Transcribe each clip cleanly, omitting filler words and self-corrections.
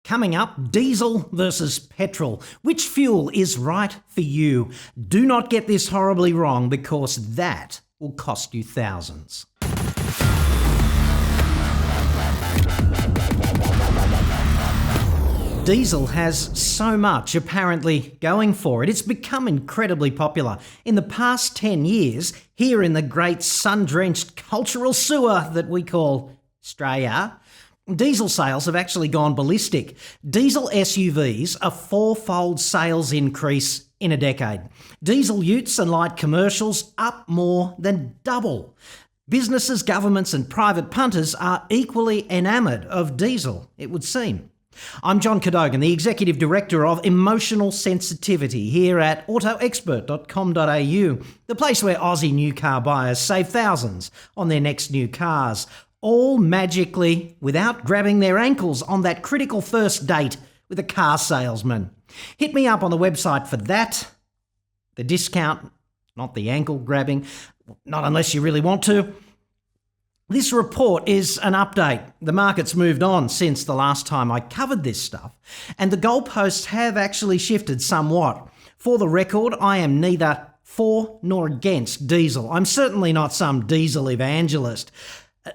Coming up, diesel versus petrol. Which fuel is right for you? Do not get this horribly wrong, because that will cost you thousands. Diesel has so much apparently going for it. It's become incredibly popular. In the past 10 years, here in the great sun-drenched cultural sewer that we call Australia, diesel sales have actually gone ballistic. Diesel SUVs a four-fold sales increase in a decade. Diesel utes and light commercials up more than double. Businesses, governments and private punters are equally enamoured of diesel, it would seem. I'm John Cadogan, the Executive Director of Emotional Sensitivity here at autoexpert.com.au, the place where Aussie new car buyers save thousands on their next new cars, all magically without grabbing their ankles on that critical first date with a car salesman. Hit me up on the website for that. The discount, not the ankle grabbing, not unless you really want to. This report is an update. The market's moved on since the last time I covered this stuff, and the goalposts have actually shifted somewhat. For the record, I am neither for nor against diesel. I'm certainly not some diesel evangelist,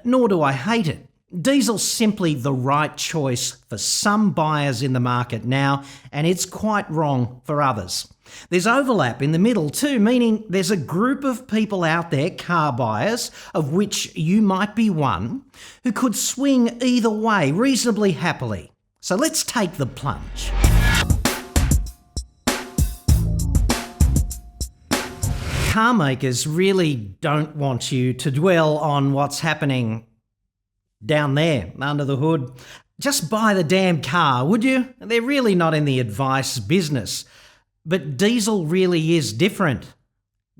nor do I hate it. Diesel's simply the right choice for some buyers in the market now, and it's quite wrong for others. There's overlap in the middle too, meaning there's a group of people out there, car buyers, of which you might be one, who could swing either way reasonably happily. So let's take the plunge. Car makers really don't want you to dwell on what's happening down there under the hood. Just buy the damn car, would you? They're really not in the advice business. But diesel really is different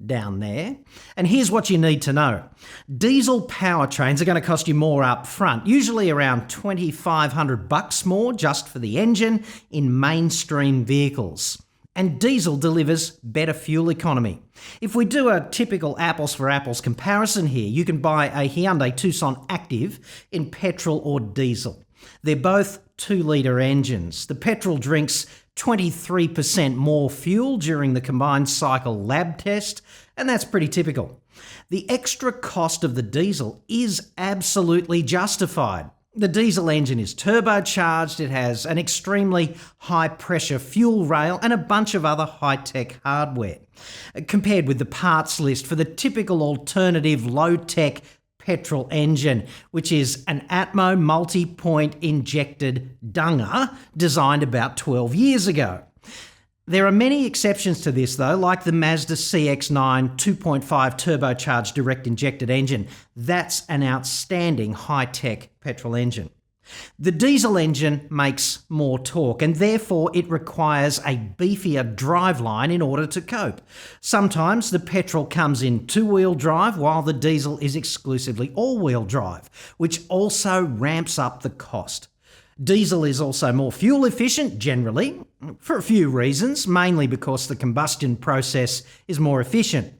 down there. And here's what you need to know. Diesel powertrains are going to cost you more up front, usually around $2,500 more just for the engine in mainstream vehicles. And diesel delivers better fuel economy. If we do a typical apples for apples comparison here, you can buy a Hyundai Tucson Active in petrol or diesel. They're both 2-litre engines. The petrol drinks 23% more fuel during the combined cycle lab test, and that's pretty typical. The extra cost of the diesel is absolutely justified. The diesel engine is turbocharged, it has an extremely high-pressure fuel rail and a bunch of other high-tech hardware. Compared with the parts list for the typical alternative low-tech petrol engine, which is an Atmo multi-point injected dunger designed about 12 years ago. There are many exceptions to this though, like the Mazda CX-9 2.5 turbocharged direct injected engine. That's an outstanding high-tech petrol engine. The diesel engine makes more torque and therefore it requires a beefier driveline in order to cope. Sometimes the petrol comes in two-wheel drive while the diesel is exclusively all-wheel drive, which also ramps up the cost. Diesel is also more fuel efficient generally, for a few reasons, mainly because the combustion process is more efficient.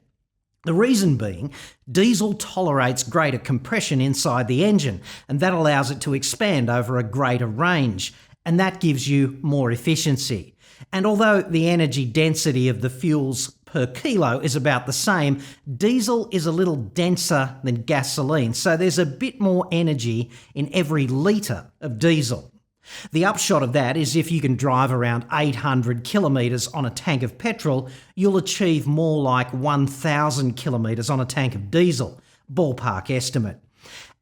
The reason being, diesel tolerates greater compression inside the engine, and that allows it to expand over a greater range, and that gives you more efficiency. And although the energy density of the fuels per kilo is about the same, diesel is a little denser than gasoline, so there's a bit more energy in every litre of diesel. The upshot of that is if you can drive around 800 kilometres on a tank of petrol, you'll achieve more like 1,000 kilometres on a tank of diesel, ballpark estimate.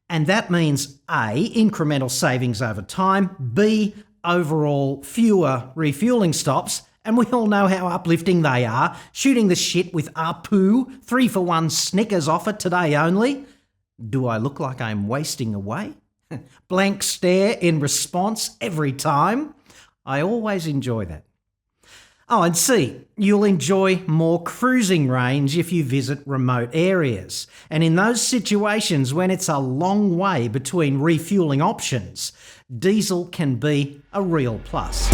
And that means A, incremental savings over time, B, overall fewer refuelling stops, and we all know how uplifting they are, shooting the shit with Apu, 3-for-1 Snickers offer today only. Do I look like I'm wasting away? Blank stare in response every time. I always enjoy that. Oh, and C, you'll enjoy more cruising range if you visit remote areas. And in those situations when it's a long way between refuelling options, diesel can be a real plus.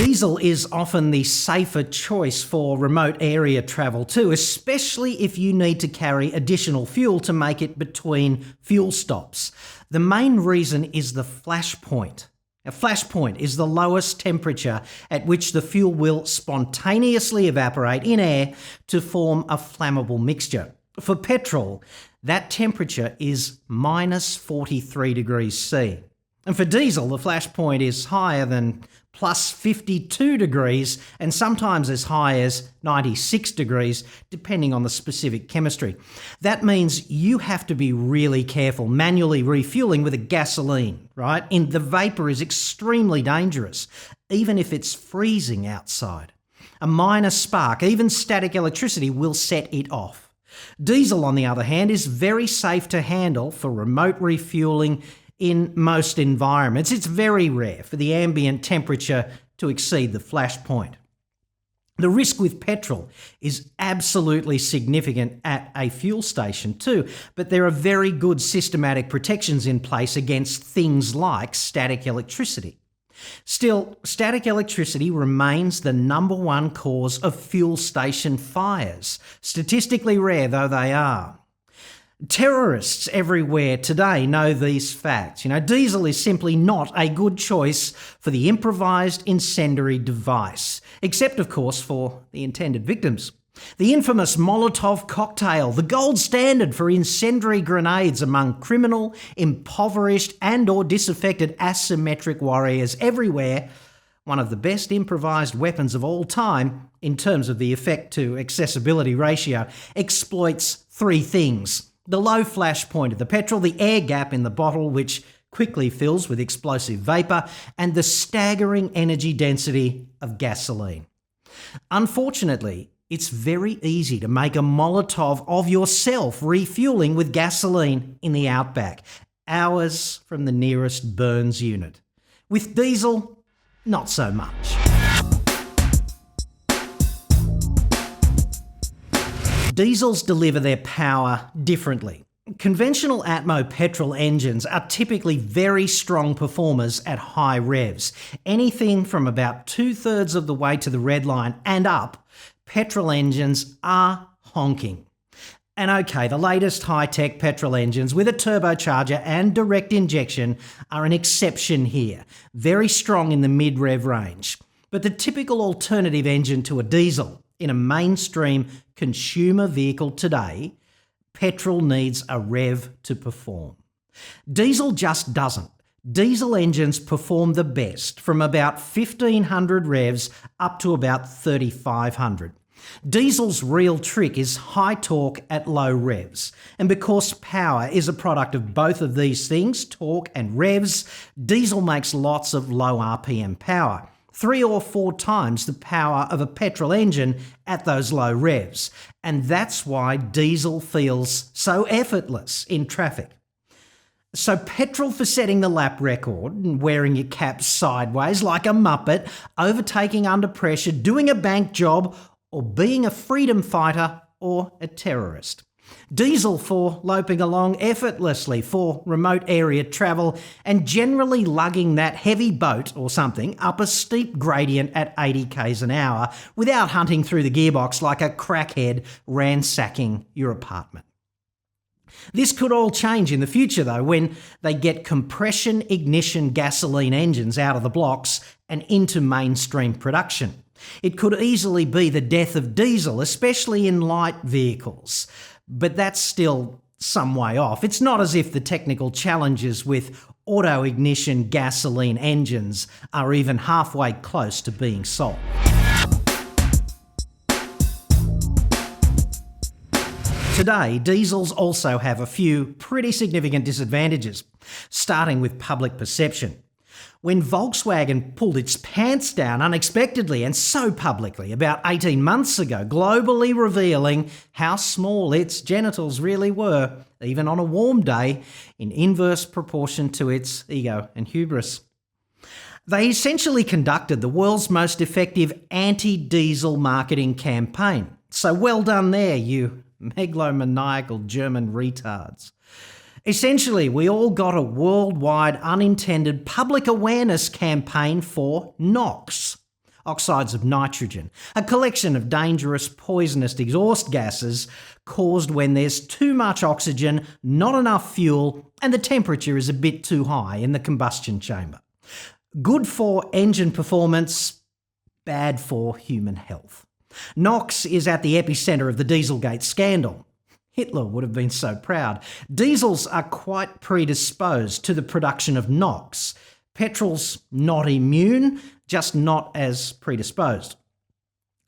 Diesel is often the safer choice for remote area travel too, especially if you need to carry additional fuel to make it between fuel stops. The main reason is the flash point. A flash point is the lowest temperature at which the fuel will spontaneously evaporate in air to form a flammable mixture. For petrol, that temperature is minus 43 degrees C. And for diesel, the flash point is higher than plus 52 degrees and sometimes as high as 96 degrees, depending on the specific chemistry. That means you have to be really careful manually refueling with a gasoline, right? And the vapour is extremely dangerous, even if it's freezing outside. A minor spark, even static electricity, will set it off. Diesel, on the other hand, is very safe to handle for remote refueling in most environments. It's very rare for the ambient temperature to exceed the flash point. The risk with petrol is absolutely significant at a fuel station too, but there are very good systematic protections in place against things like static electricity. Still, static electricity remains the number one cause of fuel station fires, statistically rare though they are. Terrorists everywhere today know these facts. Diesel is simply not a good choice for the improvised incendiary device, except of course for the intended victims. The infamous Molotov cocktail, the gold standard for incendiary grenades among criminal, impoverished and/or disaffected asymmetric warriors everywhere, one of the best improvised weapons of all time in terms of the effect to accessibility ratio, exploits three things: the low flash point of the petrol, the air gap in the bottle which quickly fills with explosive vapour, and the staggering energy density of gasoline. Unfortunately, it's very easy to make a Molotov of yourself refuelling with gasoline in the outback, hours from the nearest burns unit. With diesel, not so much. Diesels deliver their power differently. Conventional Atmo petrol engines are typically very strong performers at high revs. Anything from about 2/3 of the way to the red line and up, petrol engines are honking. And okay, the latest high-tech petrol engines with a turbocharger and direct injection are an exception here, very strong in the mid-rev range. But the typical alternative engine to a diesel in a mainstream consumer vehicle today, petrol needs a rev to perform. Diesel just doesn't. Diesel engines perform the best from about 1,500 revs up to about 3,500. Diesel's real trick is high torque at low revs. And because power is a product of both of these things, torque and revs, diesel makes lots of low RPM power, 3 or 4 times the power of a petrol engine at those low revs. And that's why diesel feels so effortless in traffic. So petrol for setting the lap record and wearing your cap sideways like a muppet, overtaking under pressure, doing a bank job, or being a freedom fighter or a terrorist. Diesel for loping along effortlessly for remote area travel and generally lugging that heavy boat or something up a steep gradient at 80 k's an hour without hunting through the gearbox like a crackhead ransacking your apartment. This could all change in the future though when they get compression ignition gasoline engines out of the blocks and into mainstream production. It could easily be the death of diesel, especially in light vehicles. But that's still some way off. It's not as if the technical challenges with auto-ignition gasoline engines are even halfway close to being solved. Today, diesels also have a few pretty significant disadvantages, starting with public perception. When Volkswagen pulled its pants down unexpectedly and so publicly about 18 months ago, globally revealing how small its genitals really were, even on a warm day, in inverse proportion to its ego and hubris. They essentially conducted the world's most effective anti-diesel marketing campaign. So well done there, you megalomaniacal German retards. Essentially, we all got a worldwide unintended public awareness campaign for NOx. oxides of nitrogen, a collection of dangerous poisonous exhaust gases caused when there's too much oxygen, not enough fuel, and the temperature is a bit too high in the combustion chamber. Good for engine performance, bad for human health. NOx is at the epicenter of the Dieselgate scandal. Hitler would have been so proud. Diesels are quite predisposed to the production of NOx. Petrol's not immune, just not as predisposed.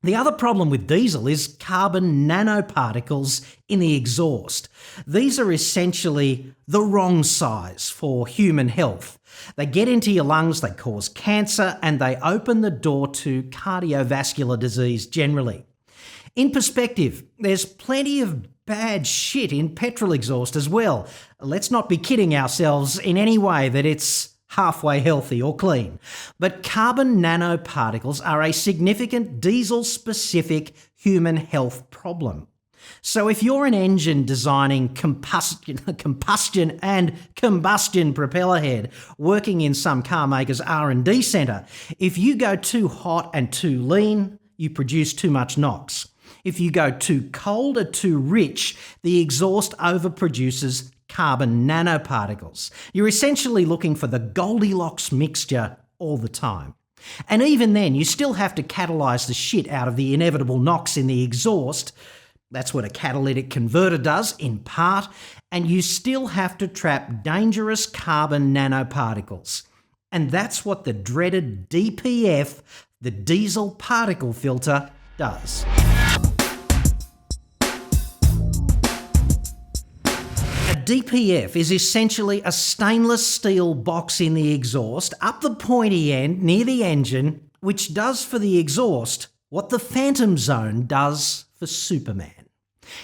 The other problem with diesel is carbon nanoparticles in the exhaust. These are essentially the wrong size for human health. They get into your lungs, they cause cancer, and they open the door to cardiovascular disease generally. In perspective, there's plenty of bad shit in petrol exhaust as well. Let's not be kidding ourselves in any way that it's halfway healthy or clean. But carbon nanoparticles are a significant diesel-specific human health problem. So if you're an engine designing combustion and combustion propeller head working in some car maker's R&D centre, if you go too hot and too lean, you produce too much NOx. If you go too cold or too rich, the exhaust overproduces carbon nanoparticles. You're essentially looking for the Goldilocks mixture all the time. And even then, you still have to catalyse the shit out of the inevitable NOx in the exhaust. That's what a catalytic converter does, in part, and you still have to trap dangerous carbon nanoparticles. And that's what the dreaded DPF, the diesel particle filter, does. A DPF is essentially a stainless steel box in the exhaust, up the pointy end near the engine, which does for the exhaust what the Phantom Zone does for Superman.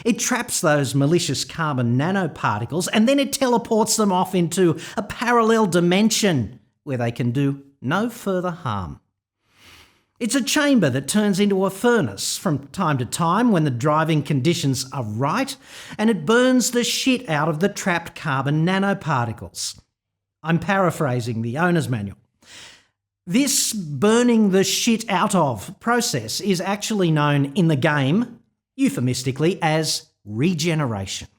It traps those malicious carbon nanoparticles and then it teleports them off into a parallel dimension where they can do no further harm. It's a chamber that turns into a furnace from time to time when the driving conditions are right, and it burns the shit out of the trapped carbon nanoparticles. I'm paraphrasing the owner's manual. This burning the shit out of process is actually known in the game, euphemistically, as regeneration.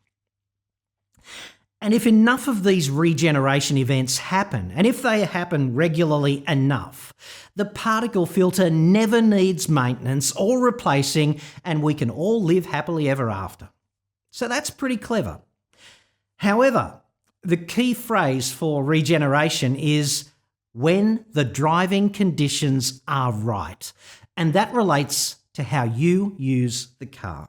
And if enough of these regeneration events happen, and if they happen regularly enough, the particle filter never needs maintenance or replacing, and we can all live happily ever after. So that's pretty clever. However, the key phrase for regeneration is when the driving conditions are right, and that relates to how you use the car.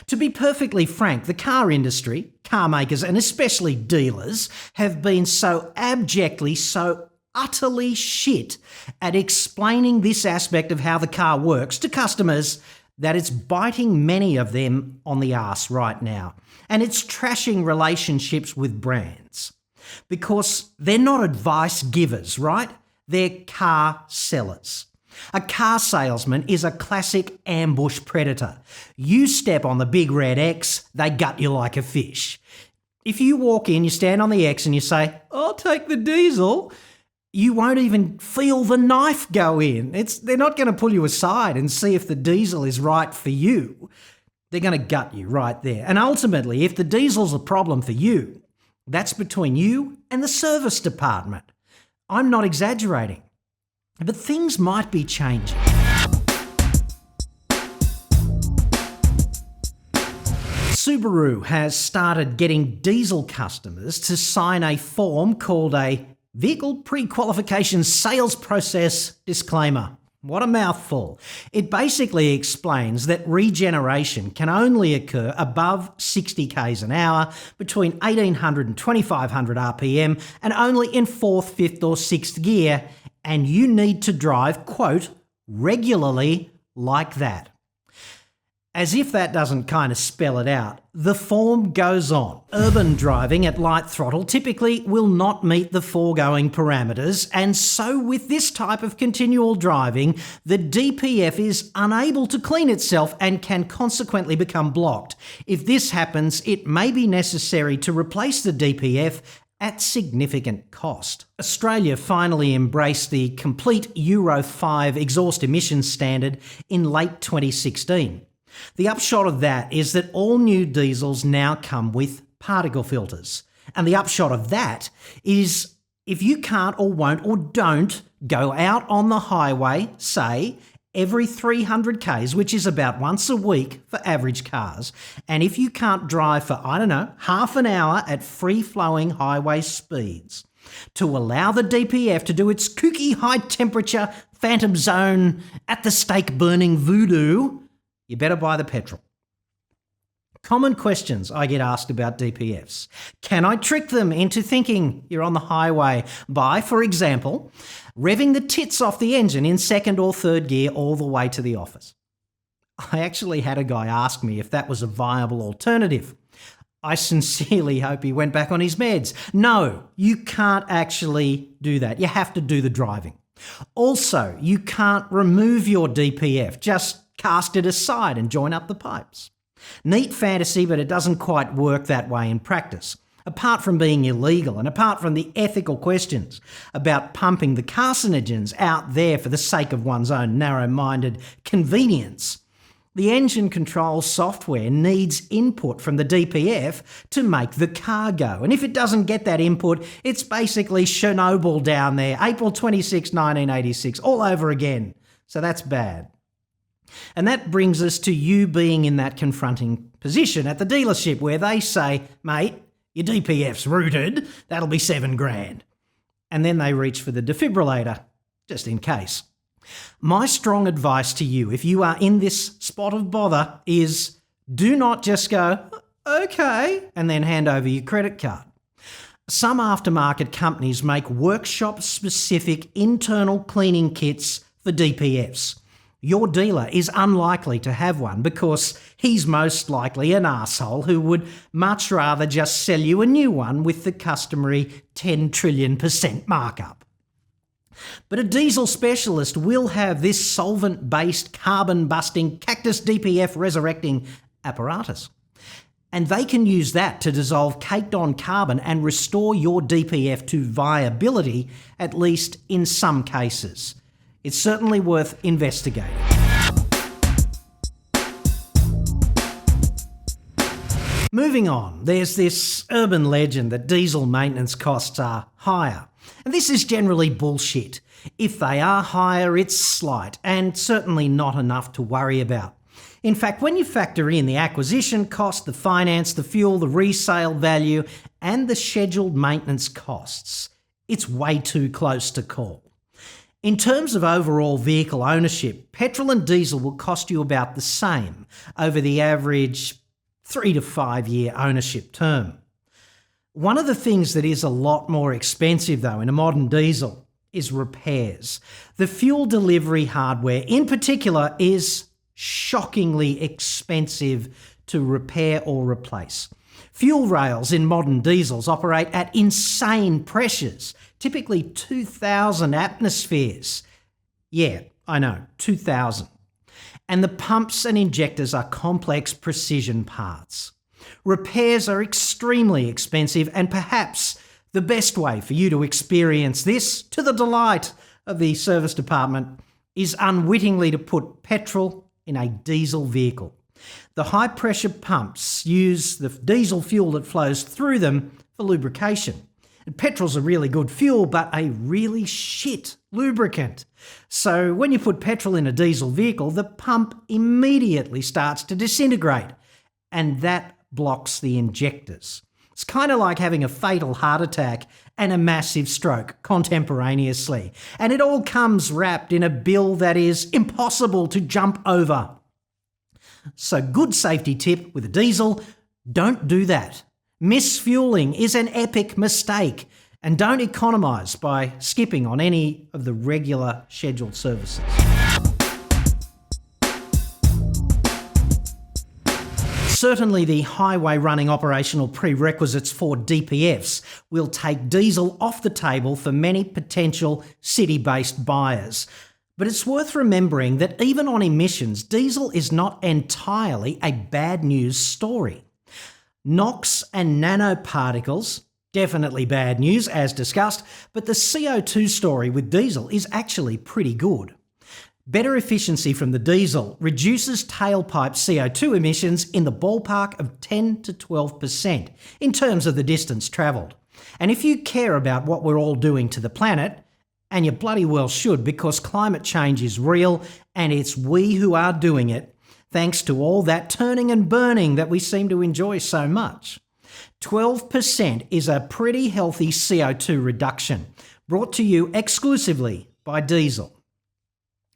To be perfectly frank, the car industry, car makers and especially dealers have been so abjectly, so utterly shit at explaining this aspect of how the car works to customers that it's biting many of them on the arse right now. And it's trashing relationships with brands. Because they're not advice givers, right? They're car sellers. A car salesman is a classic ambush predator. You step on the big red X, they gut you like a fish. If you walk in, you stand on the X and you say, "I'll take the diesel," you won't even feel the knife go in. They're not going to pull you aside and see if the diesel is right for you. They're going to gut you right there. And ultimately, if the diesel's a problem for you, that's between you and the service department. I'm not exaggerating. But things might be changing. Subaru has started getting diesel customers to sign a form called a Vehicle Pre-Qualification Sales Process Disclaimer. What a mouthful. It basically explains that regeneration can only occur above 60 k's an hour, between 1800 and 2500 RPM, and only in 4th, 5th or 6th gear, and you need to drive, quote, regularly like that. As if that doesn't kind of spell it out, the form goes on. Urban driving at light throttle typically will not meet the foregoing parameters, and so with this type of continual driving, the DPF is unable to clean itself and can consequently become blocked. If this happens, it may be necessary to replace the DPF at significant cost. Australia finally embraced the complete Euro 5 exhaust emissions standard in late 2016. The upshot of that is that all new diesels now come with particle filters. And the upshot of that is if you can't or won't or don't go out on the highway, say, every 300 k's, which is about once a week for average cars, and if you can't drive for, half an hour at free-flowing highway speeds, to allow the DPF to do its kooky high-temperature phantom zone at the stake-burning voodoo, you better buy the petrol. Common questions I get asked about DPFs. Can I trick them into thinking you're on the highway by, for example, revving the tits off the engine in second or third gear all the way to the office? I actually had a guy ask me if that was a viable alternative. I sincerely hope he went back on his meds. No, you can't actually do that. You have to do the driving. Also, you can't remove your DPF. Just cast it aside and join up the pipes. Neat fantasy, but it doesn't quite work that way in practice. Apart from being illegal and apart from the ethical questions about pumping the carcinogens out there for the sake of one's own narrow-minded convenience, the engine control software needs input from the DPF to make the car go. And if it doesn't get that input, it's basically Chernobyl down there, April 26, 1986, all over again. So that's bad. And that brings us to you being in that confronting position at the dealership where they say, mate, your DPF's rooted, that'll be $7,000. And then they reach for the defibrillator, just in case. My strong advice to you, if you are in this spot of bother, is do not just go, okay, and then hand over your credit card. Some aftermarket companies make workshop-specific internal cleaning kits for DPFs. Your dealer is unlikely to have one because he's most likely an arsehole who would much rather just sell you a new one with the customary 10 trillion% markup. But a diesel specialist will have this solvent-based, carbon-busting, cactus DPF resurrecting apparatus. And they can use that to dissolve caked-on carbon and restore your DPF to viability, at least in some cases. It's certainly worth investigating. Moving on, there's this urban legend that diesel maintenance costs are higher. And this is generally bullshit. If they are higher, it's slight and certainly not enough to worry about. In fact, when you factor in the acquisition cost, the finance, the fuel, the resale value, and the scheduled maintenance costs, it's way too close to call. In terms of overall vehicle ownership, petrol and diesel will cost you about the same over the average 3 to 5 year ownership term. One of the things that is a lot more expensive though in a modern diesel is repairs. The fuel delivery hardware in particular is shockingly expensive to repair or replace. Fuel rails in modern diesels operate at insane pressures, typically 2,000 atmospheres. Yeah, I know, 2,000. And the pumps and injectors are complex precision parts. Repairs are extremely expensive and perhaps the best way for you to experience this, to the delight of the service department, is unwittingly to put petrol in a diesel vehicle. The high-pressure pumps use the diesel fuel that flows through them for lubrication. And petrol's a really good fuel, but a really shit lubricant. So when you put petrol in a diesel vehicle, the pump immediately starts to disintegrate, and that blocks the injectors. It's kind of like having a fatal heart attack and a massive stroke contemporaneously. And it all comes wrapped in a bill that is impossible to jump over. So good safety tip with a diesel, don't do that. Misfueling is an epic mistake, and don't economise by skipping on any of the regular scheduled services. Certainly the highway running operational prerequisites for DPFs will take diesel off the table for many potential city-based buyers. But it's worth remembering that even on emissions, diesel is not entirely a bad news story. NOx and nanoparticles, Definitely bad news, as discussed, but the CO2 story with diesel is actually pretty good. Better efficiency from the diesel reduces tailpipe CO2 emissions in the ballpark of 10 to 12% in terms of the distance travelled. And if you care about what we're all doing to the planet, and you bloody well should, because climate change is real and it's we who are doing it, thanks to all that turning and burning that we seem to enjoy so much. 12% is a pretty healthy CO2 reduction, brought to you exclusively by diesel.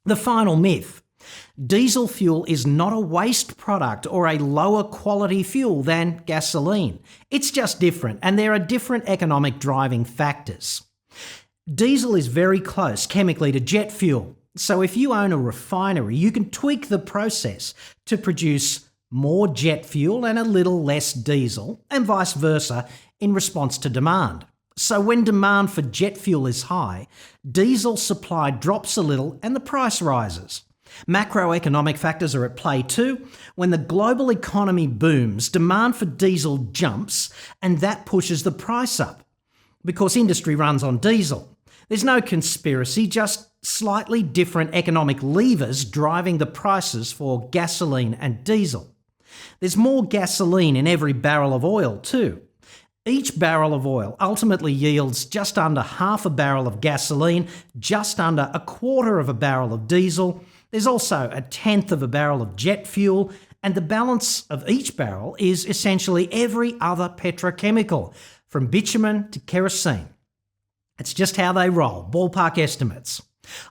The final myth. Diesel fuel is not a waste product or a lower quality fuel than gasoline. It's just different, and there are different economic driving factors. Diesel is very close chemically to jet fuel, so if you own a refinery, you can tweak the process to produce more jet fuel and a little less diesel, and vice versa, in response to demand. So when demand for jet fuel is high, diesel supply drops a little and the price rises. Macroeconomic factors are at play too. When the global economy booms, demand for diesel jumps, and that pushes the price up, because industry runs on diesel. There's no conspiracy, just slightly different economic levers driving the prices for gasoline and diesel. There's more gasoline in every barrel of oil too. Each barrel of oil ultimately yields just under half a barrel of gasoline, just under a quarter of a barrel of diesel. There's also a tenth of a barrel of jet fuel, and the balance of each barrel is essentially every other petrochemical, from bitumen to kerosene. It's just how they roll, ballpark estimates.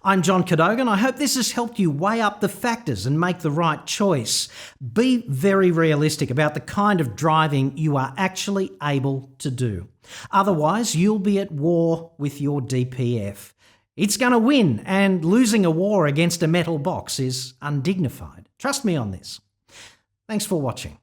I'm John Cadogan. I hope this has helped you weigh up the factors and make the right choice. Be very realistic about the kind of driving you are actually able to do. Otherwise, you'll be at war with your DPF. It's going to win, and losing a war against a metal box is undignified. Trust me on this. Thanks for watching.